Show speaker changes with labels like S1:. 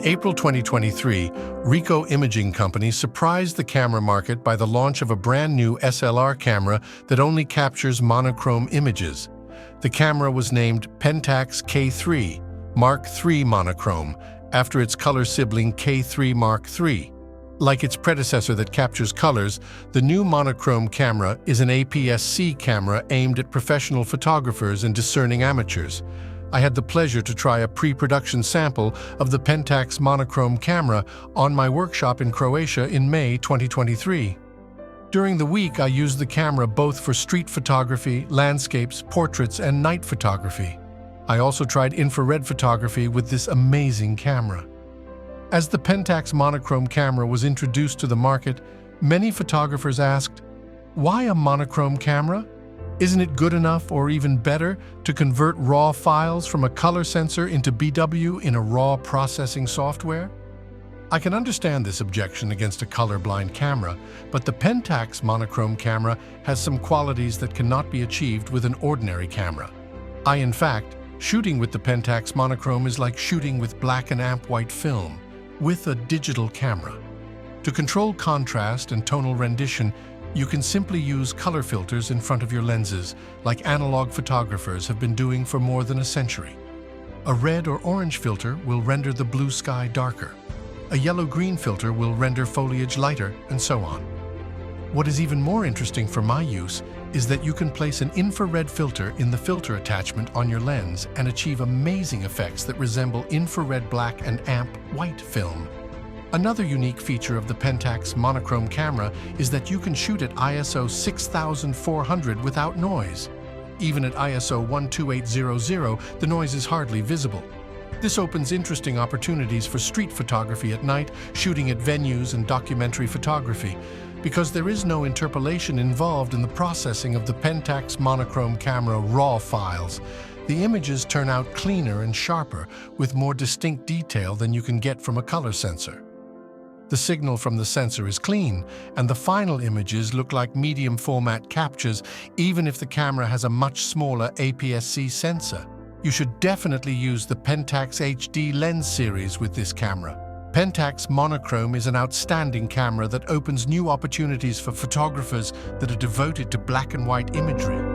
S1: In April 2023, Ricoh Imaging Company surprised the camera market by the launch of a brand new SLR camera that only captures monochrome images. The camera was named Pentax K-3 Mark III Monochrome, after its color sibling K-3 Mark III. Like its predecessor that captures colors, the new monochrome camera is an APS-C camera aimed at professional photographers and discerning amateurs. I had the pleasure to try a pre-production sample of the Pentax monochrome camera on my workshop in Croatia in May 2023. During the week, I used the camera both for street photography, landscapes, portraits, and night photography. I also tried infrared photography with this amazing camera. As the Pentax monochrome camera was introduced to the market, many photographers asked, "Why a monochrome camera? Isn't it good enough or even better to convert raw files from a color sensor into BW in a raw processing software?" I can understand this objection against a colorblind camera, but the Pentax monochrome camera has some qualities that cannot be achieved with an ordinary camera. In fact, shooting with the Pentax monochrome is like shooting with black and amp white film with a digital camera. To control contrast and tonal rendition, you can simply use color filters in front of your lenses, like analog photographers have been doing for more than a century. A red or orange filter will render the blue sky darker. A yellow-green filter will render foliage lighter, and so on. What is even more interesting for my use is that you can place an infrared filter in the filter attachment on your lens and achieve amazing effects that resemble infrared black and amp white film. Another unique feature of the Pentax monochrome camera is that you can shoot at ISO 6400 without noise. Even at ISO 12800, the noise is hardly visible. This opens interesting opportunities for street photography at night, shooting at venues, and documentary photography. Because there is no interpolation involved in the processing of the Pentax monochrome camera raw files, the images turn out cleaner and sharper, with more distinct detail than you can get from a color sensor. The signal from the sensor is clean, and the final images look like medium format captures, even if the camera has a much smaller APS-C sensor. You should definitely use the Pentax HD lens series with this camera. Pentax monochrome is an outstanding camera that opens new opportunities for photographers that are devoted to black and white imagery.